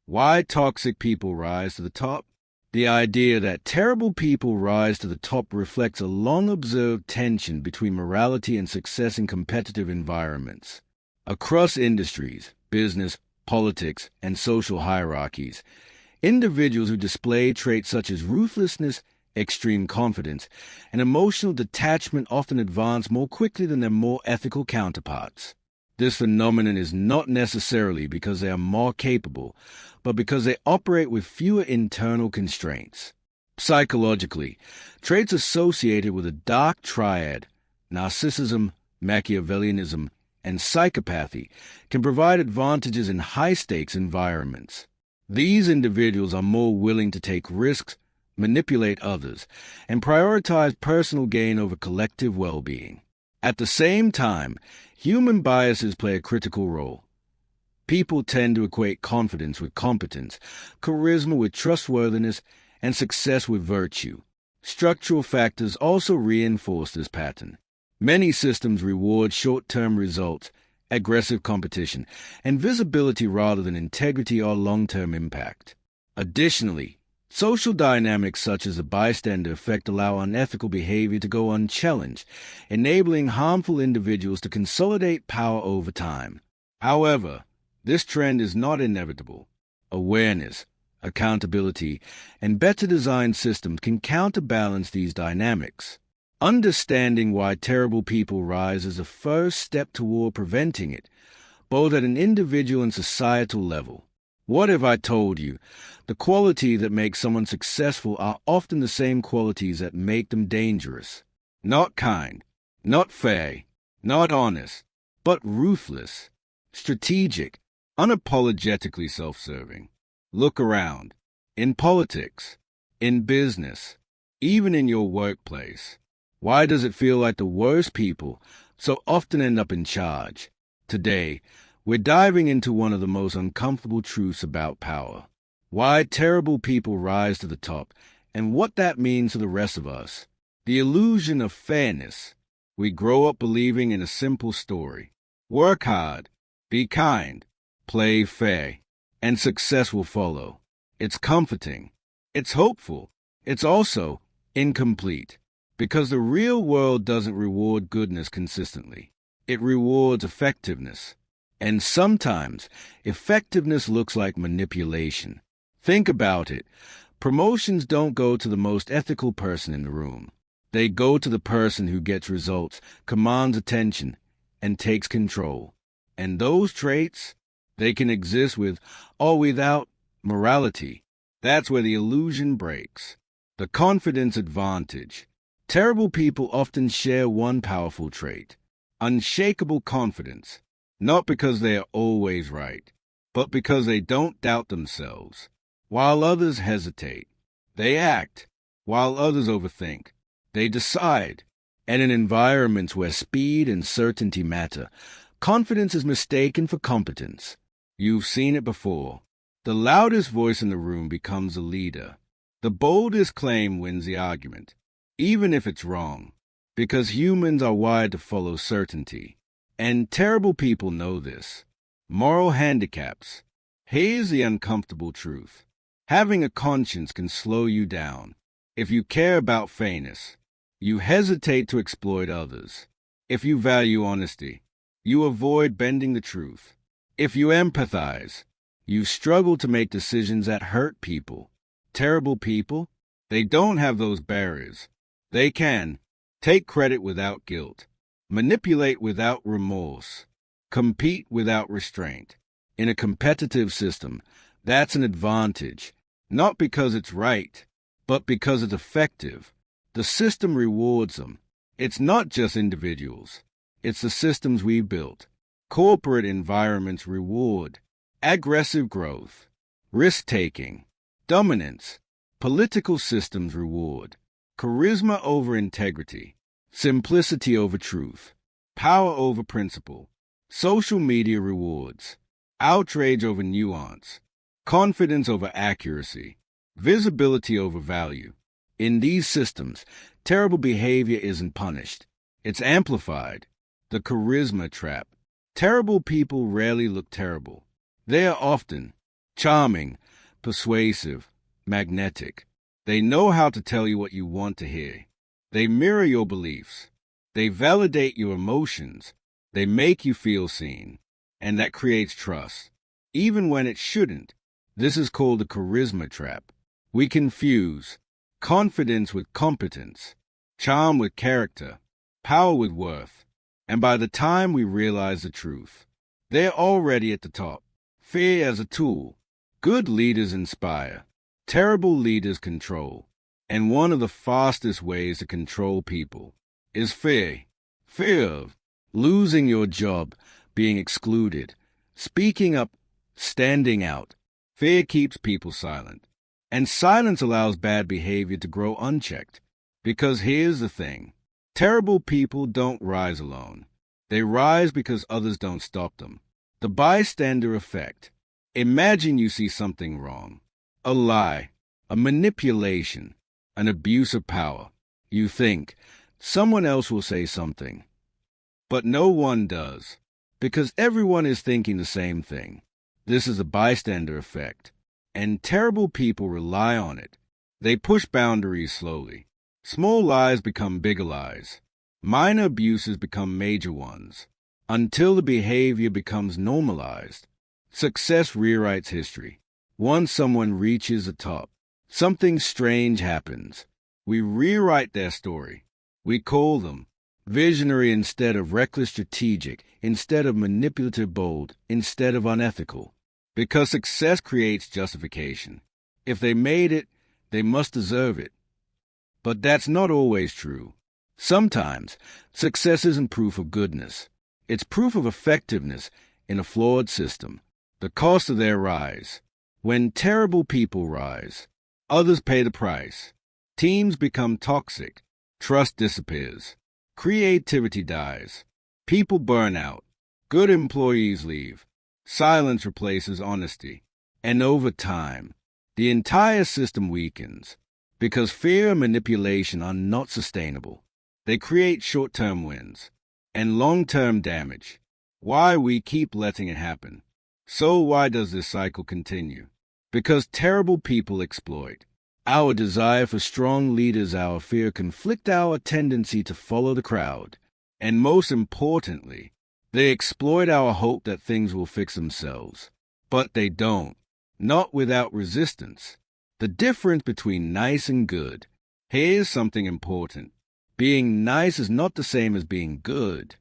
Why toxic people rise to the top? The idea that terrible people rise to the top reflects a long-observed tension between morality and success in competitive environments. Across industries, business, politics, and social hierarchies, individuals who display traits such as ruthlessness, extreme confidence, and emotional detachment often advance more quickly than their more ethical counterparts. This phenomenon is not necessarily because they are more capable, but because they operate with fewer internal constraints. Psychologically, traits associated with a dark triad, narcissism, Machiavellianism, and psychopathy, can provide advantages in high-stakes environments. These individuals are more willing to take risks, manipulate others, and prioritize personal gain over collective well-being. At the same time, human biases play a critical role. People tend to equate confidence with competence, charisma with trustworthiness, and success with virtue. Structural factors also reinforce this pattern. Many systems reward short-term results, aggressive competition, and visibility rather than integrity or long-term impact. Additionally, social dynamics such as the bystander effect allow unethical behavior to go unchallenged, enabling harmful individuals to consolidate power over time. However, this trend is not inevitable. Awareness, accountability, and better designed systems can counterbalance these dynamics. Understanding why terrible people rise is a first step toward preventing it, both at an individual and societal level. What if I told you the qualities that make someone successful are often the same qualities that make them dangerous? Not kind, not fair, not honest, but ruthless, strategic, unapologetically self-serving. Look around. In politics, in business, even in your workplace. Why does it feel like the worst people so often end up in charge? Today, we're diving into one of the most uncomfortable truths about power. Why terrible people rise to the top, and what that means to the rest of us. The illusion of fairness. We grow up believing in a simple story. Work hard, be kind, play fair, and success will follow. It's comforting. It's hopeful. It's also incomplete. Because the real world doesn't reward goodness consistently. It rewards effectiveness. And sometimes, effectiveness looks like manipulation. Think about it. Promotions don't go to the most ethical person in the room. They go to the person who gets results, commands attention, and takes control. And those traits, they can exist with or without morality. That's where the illusion breaks. The confidence advantage. Terrible people often share one powerful trait, unshakable confidence, not because they are always right, but because they don't doubt themselves. While others hesitate, they act. While others overthink, they decide. And in environments where speed and certainty matter, confidence is mistaken for competence. You've seen it before. The loudest voice in the room becomes a leader. The boldest claim wins the argument, even if it's wrong, because humans are wired to follow certainty. And terrible people know this. Moral handicaps. Here's the uncomfortable truth. Having a conscience can slow you down. If you care about fairness, you hesitate to exploit others. If you value honesty, you avoid bending the truth. If you empathize, you struggle to make decisions that hurt people. Terrible people, they don't have those barriers. They can take credit without guilt, manipulate without remorse, compete without restraint. In a competitive system, that's an advantage, not because it's right, but because it's effective. The system rewards them. It's not just individuals. It's the systems we've built. Corporate environments reward aggressive growth, risk-taking, dominance. Political systems reward charisma over integrity, simplicity over truth, power over principle. Social media rewards outrage over nuance, confidence over accuracy, visibility over value. In these systems, terrible behavior isn't punished. It's amplified. The charisma trap. Terrible people rarely look terrible. They are often Charming, persuasive, magnetic. They know how to tell you what you want to hear. They mirror your beliefs. They validate your emotions. They make you feel seen. And that creates trust, even when it shouldn't. This is called the charisma trap. We confuse confidence with competence, charm with character, power with worth. And by the time we realize the truth, they're already at the top. Fear as a tool. Good leaders inspire. Terrible leaders control. And one of the fastest ways to control people is fear. Fear of losing your job, being excluded, speaking up, standing out. Fear keeps people silent. And silence allows bad behavior to grow unchecked. Because here's the thing. Terrible people don't rise alone. They rise because others don't stop them. The bystander effect. Imagine you see something wrong. A lie, a manipulation, an abuse of power. You think, someone else will say something. But no one does, because everyone is thinking the same thing. This is the bystander effect, and terrible people rely on it. They push boundaries slowly. Small lies become bigger lies. Minor abuses become major ones, until the behavior becomes normalized. Success rewrites history. Once someone reaches the top, something strange happens. We rewrite their story. We call them visionary instead of reckless, strategic instead of manipulative, bold instead of unethical. Because success creates justification. If they made it, they must deserve it. But that's not always true. Sometimes success isn't proof of goodness. It's proof of effectiveness in a flawed system. The cost of their rise. When terrible people rise, others pay the price. Teams become toxic. Trust disappears. Creativity dies. People burn out. Good employees leave. Silence replaces honesty. And over time, the entire system weakens. Because fear and manipulation are not sustainable. They create short-term wins and long-term damage. Why we keep letting it happen. So why does this cycle continue? Because terrible people exploit. Our desire for strong leaders, our fear conflict our tendency to follow the crowd. And most importantly, they exploit our hope that things will fix themselves. But they don't. Not without resistance. The difference between nice and good. Here's something important. Being nice is not the same as being good.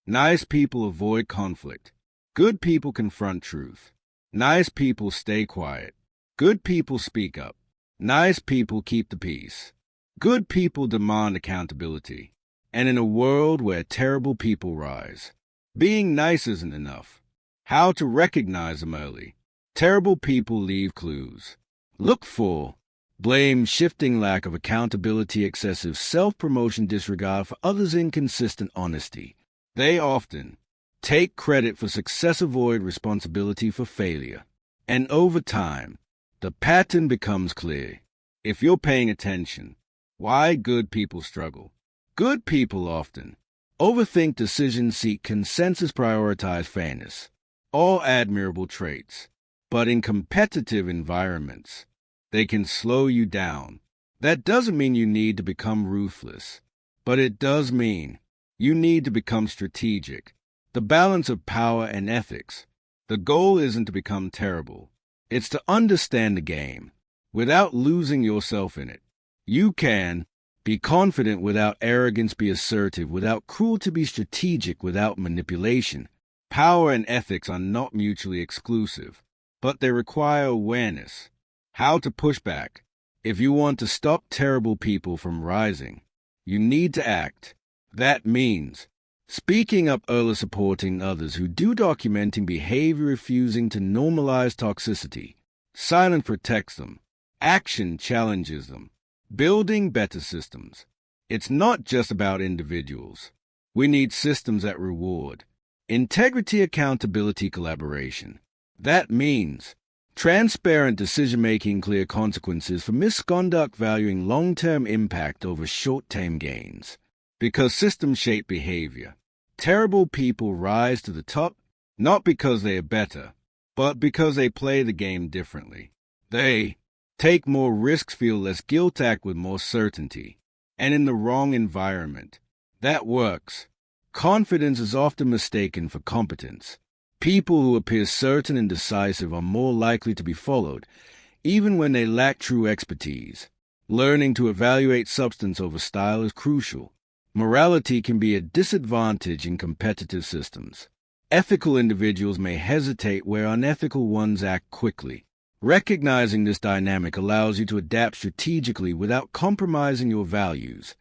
Nice people avoid conflict. Good people confront truth. Nice people stay quiet. Good people speak up. Nice people keep the peace. Good people demand accountability. And in a world where terrible people rise, being nice isn't enough. How to recognize them early. Terrible people leave clues. Look for blame, shifting, lack of accountability, excessive self-promotion, disregard for others, inconsistent honesty. They often take credit for success, avoid responsibility for failure. And over time, the pattern becomes clear. If you're paying attention, why good people struggle. Good people often overthink decisions, seek consensus, prioritize fairness. All admirable traits. But in competitive environments, they can slow you down. That doesn't mean you need to become ruthless, but it does mean you need to become strategic. The balance of power and ethics. The goal isn't to become terrible. It's to understand the game without losing yourself in it. You can be confident without arrogance, be assertive without cruelty, be strategic without manipulation. Power and ethics are not mutually exclusive, but they require awareness. How to push back. If you want to stop terrible people from rising, you need to act. That means speaking up early, supporting others who do, documenting behavior, refusing to normalize toxicity. Silence protects them. Action challenges them. Building better systems. It's not just about individuals. We need systems that reward integrity, accountability, collaboration. That means transparent decision-making, clear consequences for misconduct, valuing long-term impact over short-term gains. Because systems shape behavior. Terrible people rise to the top not because they are better, but because they play the game differently. They take more risks, feel less guilt, act with more certainty, and in the wrong environment. That works. Confidence is often mistaken for competence. People who appear certain and decisive are more likely to be followed, even when they lack true expertise. Learning to evaluate substance over style is crucial. Morality can be a disadvantage in competitive systems. Ethical individuals may hesitate where unethical ones act quickly. Recognizing this dynamic allows you to adapt strategically without compromising your values.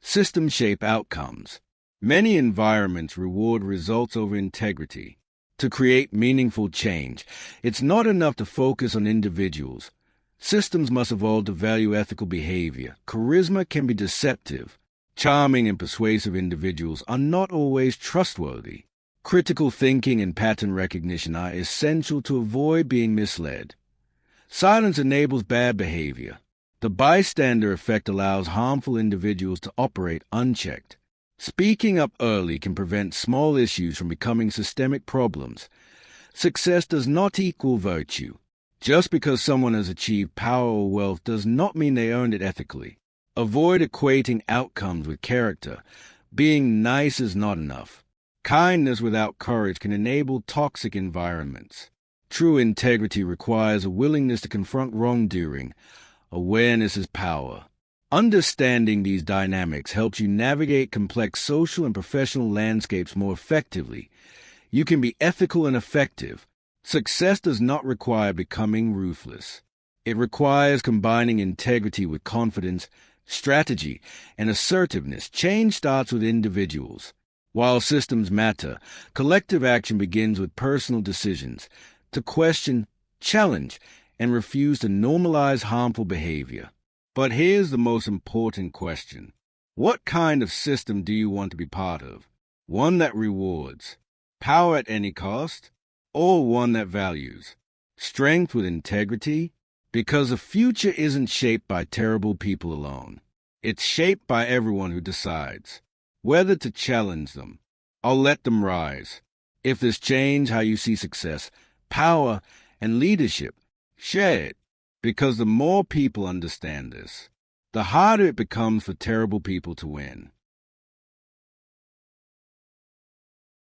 Systems shape outcomes. Many environments reward results over integrity. To create meaningful change, it's not enough to focus on individuals. Systems must evolve to value ethical behavior. Charisma can be deceptive. Charming and persuasive individuals are not always trustworthy. Critical thinking and pattern recognition are essential to avoid being misled. Silence enables bad behavior. The bystander effect allows harmful individuals to operate unchecked. Speaking up early can prevent small issues from becoming systemic problems. Success does not equal virtue. Just because someone has achieved power or wealth does not mean they earned it ethically. Avoid equating outcomes with character. Being nice is not enough. Kindness without courage can enable toxic environments. True integrity requires a willingness to confront wrongdoing. Awareness is power. Understanding these dynamics helps you navigate complex social and professional landscapes more effectively. You can be ethical and effective. Success does not require becoming ruthless. It requires combining integrity with confidence, strategy, and assertiveness. Change starts with individuals. While systems matter, collective action begins with personal decisions to question, challenge, and refuse to normalize harmful behavior. But here's the most important question. What kind of system do you want to be part of? One that rewards power at any cost, or one that values strength with integrity? Because the future isn't shaped by terrible people alone. It's shaped by everyone who decides whether to challenge them or let them rise. If this changes how you see success, power, and leadership, share it. Because the more people understand this, the harder it becomes for terrible people to win.